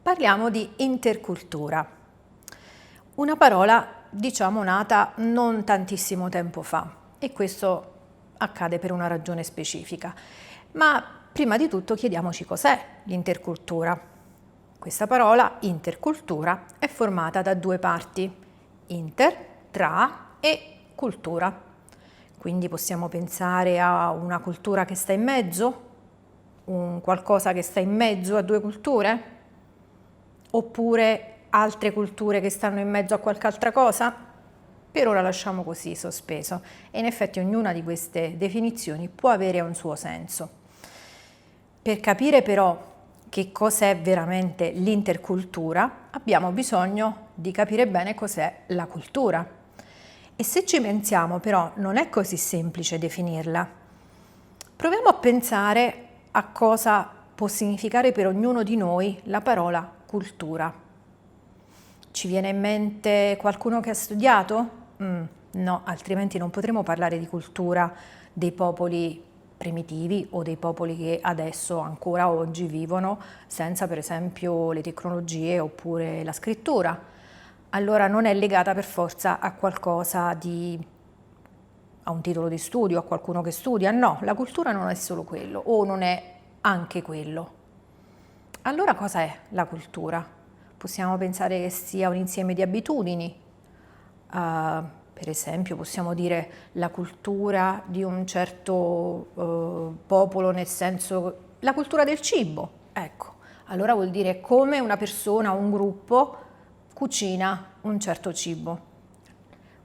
Parliamo di intercultura, una parola diciamo nata non tantissimo tempo fa e questo accade per una ragione specifica. Ma prima di tutto chiediamoci cos'è l'intercultura. Questa parola, intercultura, è formata da due parti, inter, tra e cultura. Quindi possiamo pensare a una cultura che sta in mezzo, un qualcosa che sta in mezzo a due culture? Oppure altre culture che stanno in mezzo a qualche altra cosa? Per ora lasciamo così sospeso e in effetti ognuna di queste definizioni può avere un suo senso. Per capire però che cos'è veramente l'intercultura abbiamo bisogno di capire bene cos'è la cultura. E se ci pensiamo però non è così semplice definirla. Proviamo a pensare a cosa può significare per ognuno di noi la parola cultura. Ci viene in mente qualcuno che ha studiato? No, altrimenti non potremo parlare di cultura dei popoli primitivi o dei popoli che adesso, ancora oggi, vivono senza per esempio le tecnologie oppure la scrittura. Allora non è legata per forza a qualcosa a un titolo di studio, a qualcuno che studia. No, la cultura non è solo quello o non è anche quello. Allora cosa è la cultura? Possiamo pensare che sia un insieme di abitudini, per esempio possiamo dire la cultura di un certo popolo, nel senso la cultura del cibo, ecco, allora vuol dire come una persona o un gruppo cucina un certo cibo.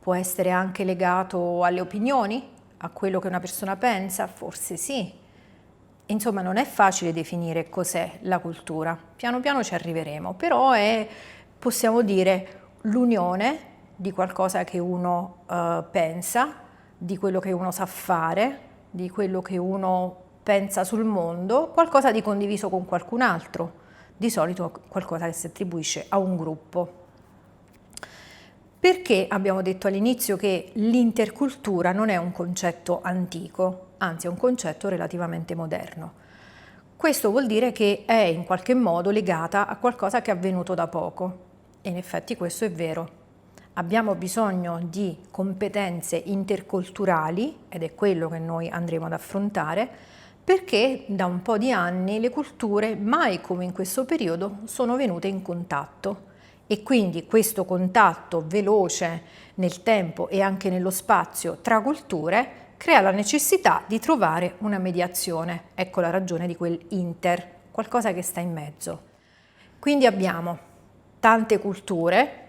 Può essere anche legato alle opinioni, a quello che una persona pensa, forse sì. Insomma, non è facile definire cos'è la cultura, piano piano ci arriveremo, però è, possiamo dire, l'unione di qualcosa che uno pensa, di quello che uno sa fare, di quello che uno pensa sul mondo, qualcosa di condiviso con qualcun altro, di solito qualcosa che si attribuisce a un gruppo. Perché abbiamo detto all'inizio che l'intercultura non è un concetto antico, anzi è un concetto relativamente moderno? Questo vuol dire che è in qualche modo legata a qualcosa che è avvenuto da poco. E in effetti questo è vero. Abbiamo bisogno di competenze interculturali, ed è quello che noi andremo ad affrontare, perché da un po' di anni le culture, mai come in questo periodo, sono venute in contatto. E quindi questo contatto veloce nel tempo e anche nello spazio tra culture crea la necessità di trovare una mediazione. Ecco la ragione di quell'inter, qualcosa che sta in mezzo. Quindi abbiamo tante culture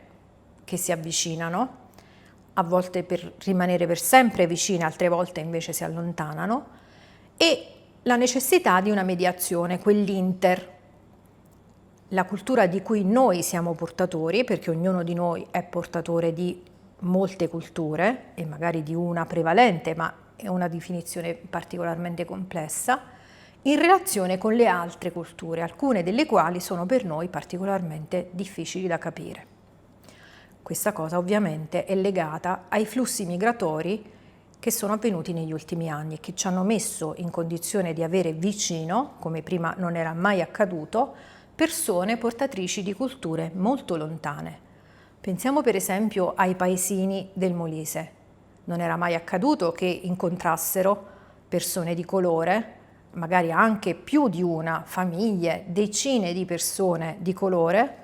che si avvicinano, a volte per rimanere per sempre vicine, altre volte invece si allontanano, e la necessità di una mediazione, quell'inter. La cultura di cui noi siamo portatori, perché ognuno di noi è portatore di molte culture e magari di una prevalente, ma è una definizione particolarmente complessa, in relazione con le altre culture, alcune delle quali sono per noi particolarmente difficili da capire. Questa cosa ovviamente è legata ai flussi migratori che sono avvenuti negli ultimi anni e che ci hanno messo in condizione di avere vicino, come prima non era mai accaduto, persone portatrici di culture molto lontane. Pensiamo per esempio ai paesini del Molise. Non era mai accaduto che incontrassero persone di colore, magari anche più di una, famiglie, decine di persone di colore.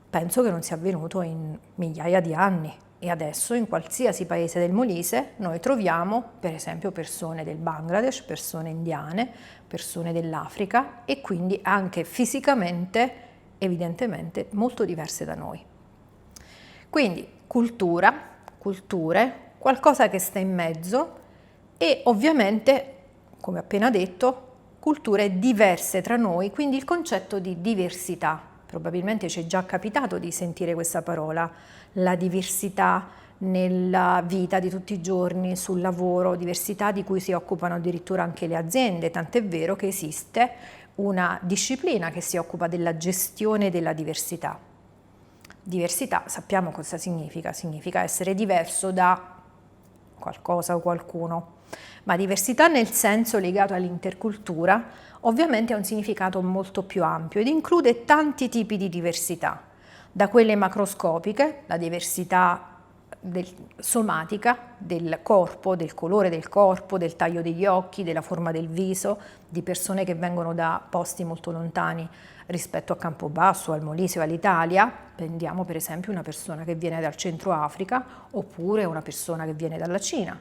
Penso che non sia avvenuto in migliaia di anni. E adesso in qualsiasi paese del Molise noi troviamo per esempio persone del Bangladesh, persone indiane, persone dell'Africa e quindi anche fisicamente evidentemente molto diverse da noi. Quindi cultura, culture, qualcosa che sta in mezzo e ovviamente, come appena detto, culture diverse tra noi, quindi il concetto di diversità. Probabilmente ci è già capitato di sentire questa parola, la diversità nella vita di tutti i giorni, sul lavoro, diversità di cui si occupano addirittura anche le aziende, tant'è vero che esiste una disciplina che si occupa della gestione della diversità. Diversità, sappiamo cosa significa essere diverso da qualcosa o qualcuno. Ma diversità nel senso legato all'intercultura ovviamente ha un significato molto più ampio ed include tanti tipi di diversità, da quelle macroscopiche, la diversità somatica del corpo, del colore del corpo, del taglio degli occhi, della forma del viso, di persone che vengono da posti molto lontani rispetto a Campobasso, al Molise o all'Italia. Prendiamo per esempio una persona che viene dal Centro Africa oppure una persona che viene dalla Cina.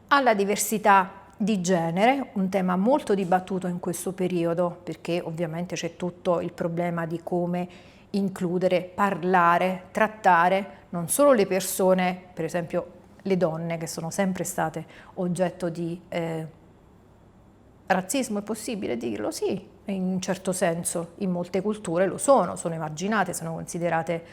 Alla diversità di genere, un tema molto dibattuto in questo periodo, perché ovviamente c'è tutto il problema di come includere, parlare, trattare non solo le persone, per esempio le donne, che sono sempre state oggetto di razzismo, è possibile dirlo? Sì, in un certo senso, in molte culture lo sono emarginate, sono considerate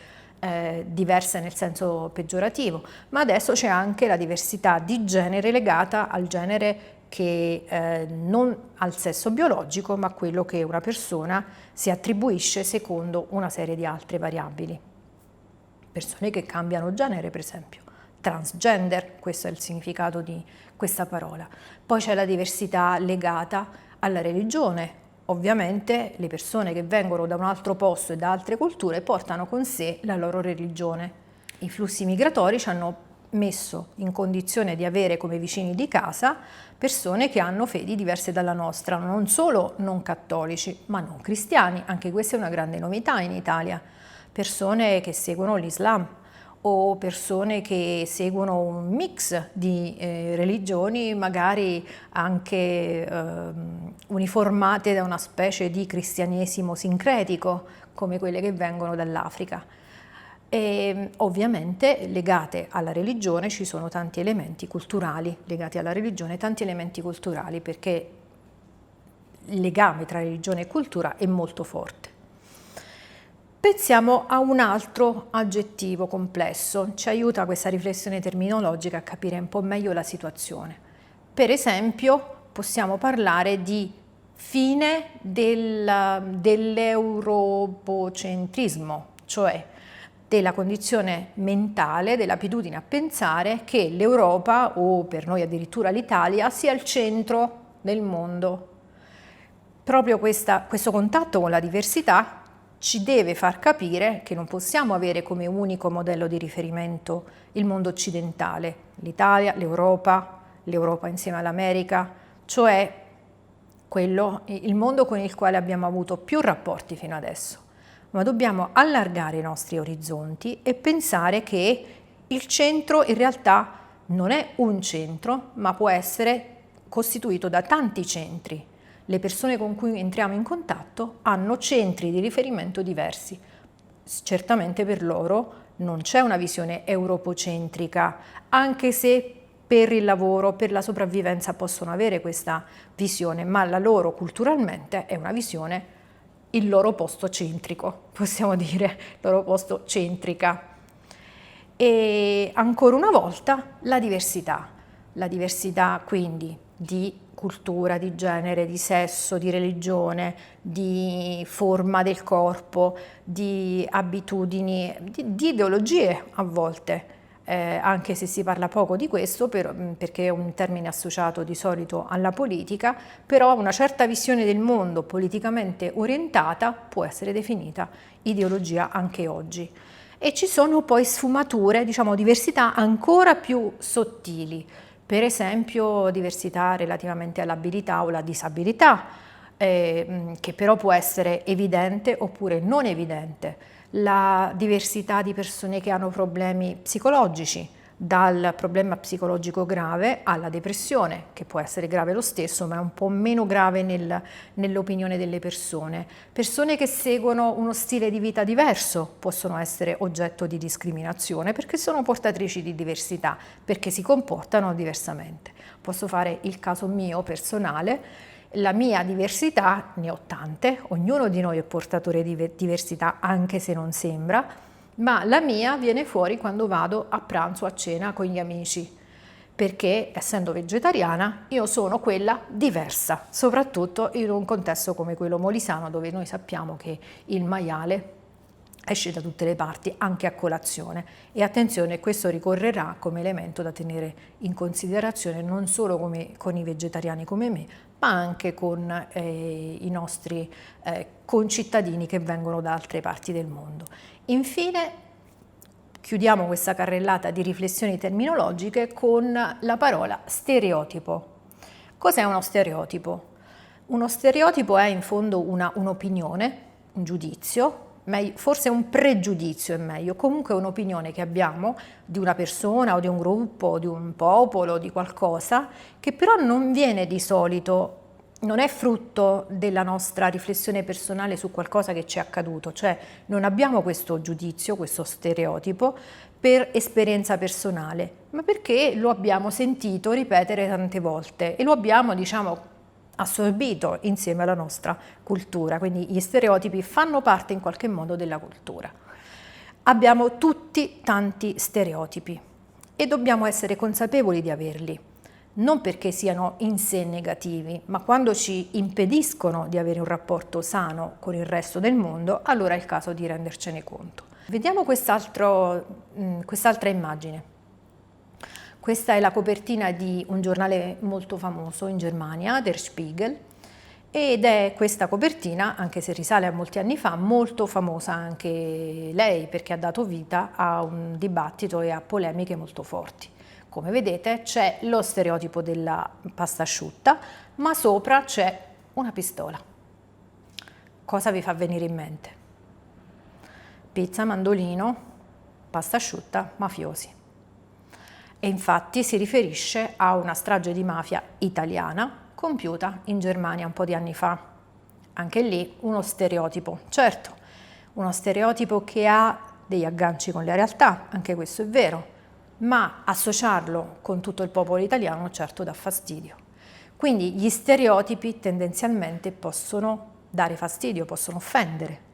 diverse nel senso peggiorativo, ma adesso c'è anche la diversità di genere legata al genere che non al sesso biologico, ma a quello che una persona si attribuisce secondo una serie di altre variabili. Persone che cambiano genere, per esempio, transgender, questo è il significato di questa parola. Poi c'è la diversità legata alla religione. Ovviamente le persone che vengono da un altro posto e da altre culture portano con sé la loro religione. I flussi migratori ci hanno messo in condizione di avere come vicini di casa persone che hanno fedi diverse dalla nostra, non solo non cattolici, ma non cristiani. Anche questa è una grande novità in Italia. Persone che seguono l'Islam o persone che seguono un mix di religioni, magari anche uniformate da una specie di cristianesimo sincretico, come quelle che vengono dall'Africa. E ovviamente legate alla religione ci sono tanti elementi culturali, legati alla religione tanti elementi culturali, perché il legame tra religione e cultura è molto forte. Pensiamo a un altro aggettivo complesso, ci aiuta questa riflessione terminologica a capire un po' meglio la situazione. Per esempio, possiamo parlare di fine dell'europocentrismo, cioè della condizione mentale, dell'abitudine a pensare che l'Europa, o per noi addirittura l'Italia, sia il centro del mondo. Proprio questo contatto con la diversità ci deve far capire che non possiamo avere come unico modello di riferimento il mondo occidentale, l'Italia, l'Europa insieme all'America, cioè il mondo con il quale abbiamo avuto più rapporti fino adesso. Ma dobbiamo allargare i nostri orizzonti e pensare che il centro in realtà non è un centro, ma può essere costituito da tanti centri. Le persone con cui entriamo in contatto hanno centri di riferimento diversi. Certamente per loro non c'è una visione europocentrica, anche se per il lavoro, per la sopravvivenza possono avere questa visione, ma la loro culturalmente è una visione il loro posto centrico, possiamo dire, il loro posto centrica. E ancora una volta la diversità quindi di cultura, di genere, di sesso, di religione, di forma del corpo, di abitudini, di ideologie a volte. Anche se si parla poco di questo perché è un termine associato di solito alla politica, però una certa visione del mondo politicamente orientata può essere definita ideologia anche oggi. E ci sono poi sfumature, diciamo diversità ancora più sottili, per esempio diversità relativamente all'abilità o alla disabilità, che però può essere evidente oppure non evidente. La diversità di persone che hanno problemi psicologici, dal problema psicologico grave alla depressione, che può essere grave lo stesso, ma è un po' meno grave nell'opinione delle persone. Persone che seguono uno stile di vita diverso possono essere oggetto di discriminazione perché sono portatrici di diversità, perché si comportano diversamente. Posso fare il caso mio personale. La mia diversità, ne ho tante, ognuno di noi è portatore di diversità anche se non sembra, ma la mia viene fuori quando vado a pranzo, a cena con gli amici, perché essendo vegetariana io sono quella diversa, soprattutto in un contesto come quello molisano dove noi sappiamo che il maiale esce da tutte le parti, anche a colazione. E attenzione, questo ricorrerà come elemento da tenere in considerazione non solo con i vegetariani come me, ma anche con i nostri concittadini che vengono da altre parti del mondo. Infine, chiudiamo questa carrellata di riflessioni terminologiche con la parola stereotipo. Cos'è uno stereotipo? Uno stereotipo è in fondo un'opinione, un giudizio, forse un pregiudizio è meglio, comunque un'opinione che abbiamo di una persona o di un gruppo, o di un popolo, di qualcosa, che però non viene di solito, non è frutto della nostra riflessione personale su qualcosa che ci è accaduto, cioè non abbiamo questo giudizio, questo stereotipo per esperienza personale, ma perché lo abbiamo sentito ripetere tante volte e lo abbiamo, diciamo, assorbito insieme alla nostra cultura, quindi gli stereotipi fanno parte in qualche modo della cultura. Abbiamo tutti tanti stereotipi e dobbiamo essere consapevoli di averli, non perché siano in sé negativi, ma quando ci impediscono di avere un rapporto sano con il resto del mondo, allora è il caso di rendercene conto. Vediamo quest'altra immagine. Questa è la copertina di un giornale molto famoso in Germania, Der Spiegel, ed è questa copertina, anche se risale a molti anni fa, molto famosa anche lei perché ha dato vita a un dibattito e a polemiche molto forti. Come vedete c'è lo stereotipo della pasta asciutta, ma sopra c'è una pistola. Cosa vi fa venire in mente? Pizza, mandolino, pasta asciutta, mafiosi. E infatti si riferisce a una strage di mafia italiana compiuta in Germania un po' di anni fa. Anche lì uno stereotipo, certo, uno stereotipo che ha degli agganci con la realtà, anche questo è vero, ma associarlo con tutto il popolo italiano certo dà fastidio. Quindi gli stereotipi tendenzialmente possono dare fastidio, possono offendere.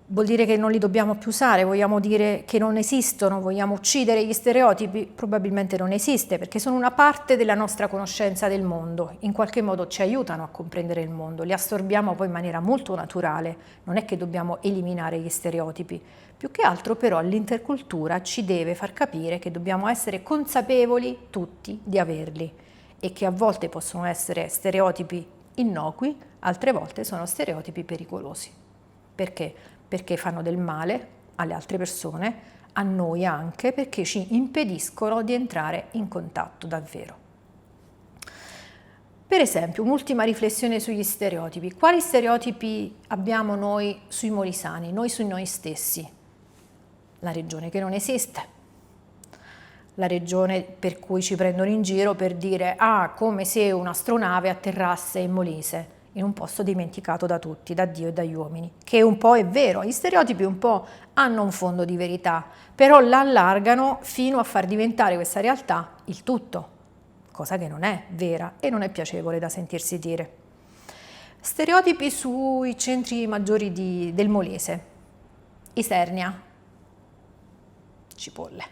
Vuol dire che non li dobbiamo più usare, vogliamo dire che non esistono, vogliamo uccidere gli stereotipi? Probabilmente non esiste, perché sono una parte della nostra conoscenza del mondo, in qualche modo ci aiutano a comprendere il mondo, li assorbiamo poi in maniera molto naturale, non è che dobbiamo eliminare gli stereotipi, più che altro però l'intercultura ci deve far capire che dobbiamo essere consapevoli tutti di averli e che a volte possono essere stereotipi innocui, altre volte sono stereotipi pericolosi. Perché? Perché fanno del male alle altre persone, a noi anche, perché ci impediscono di entrare in contatto davvero. Per esempio, un'ultima riflessione sugli stereotipi. Quali stereotipi abbiamo noi sui molisani, noi su noi stessi? La regione che non esiste, la regione per cui ci prendono in giro per dire come se un'astronave atterrasse in Molise, in un posto dimenticato da tutti, da Dio e dagli uomini, che un po' è vero, gli stereotipi un po' hanno un fondo di verità, però la allargano fino a far diventare questa realtà il tutto, cosa che non è vera e non è piacevole da sentirsi dire. Stereotipi sui centri maggiori del Molise, Isernia, Cipolle,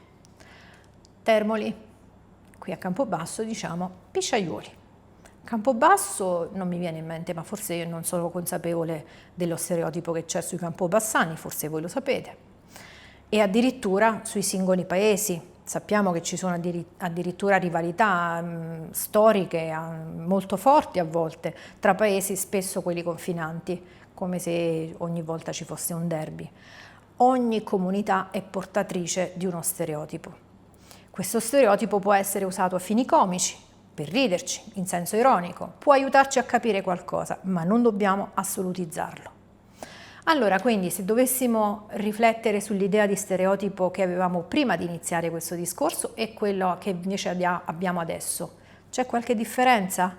Termoli, qui a Campobasso diciamo Pisciaiuoli. Campobasso non mi viene in mente, ma forse io non sono consapevole dello stereotipo che c'è sui campobassani, forse voi lo sapete. E addirittura sui singoli paesi, sappiamo che ci sono addirittura rivalità storiche molto forti a volte tra paesi, spesso quelli confinanti, come se ogni volta ci fosse un derby. Ogni comunità è portatrice di uno stereotipo. Questo stereotipo può essere usato a fini comici, per riderci, in senso ironico, può aiutarci a capire qualcosa, ma non dobbiamo assolutizzarlo. Allora, quindi, se dovessimo riflettere sull'idea di stereotipo che avevamo prima di iniziare questo discorso e quello che invece abbiamo adesso, c'è qualche differenza?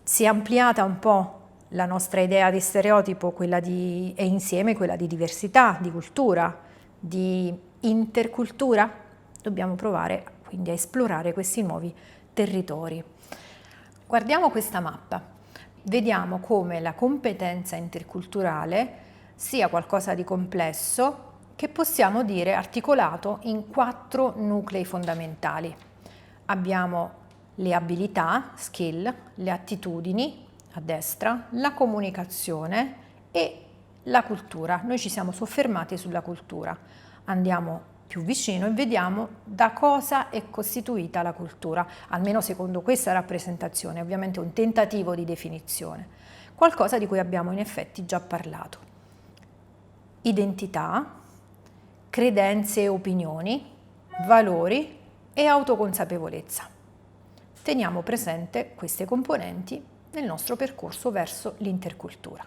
Si è ampliata un po' la nostra idea di stereotipo, e insieme quella di diversità, di cultura, di intercultura? Dobbiamo provare quindi a esplorare questi nuovi territori. Guardiamo questa mappa, vediamo come la competenza interculturale sia qualcosa di complesso che possiamo dire articolato in 4 nuclei fondamentali. Abbiamo le abilità, skill, le attitudini a destra, la comunicazione e La cultura, noi ci siamo soffermati sulla cultura, andiamo più vicino e vediamo da cosa è costituita la cultura, almeno secondo questa rappresentazione, ovviamente un tentativo di definizione, qualcosa di cui abbiamo in effetti già parlato. Identità, credenze e opinioni, valori e autoconsapevolezza. Teniamo presente queste componenti nel nostro percorso verso l'intercultura.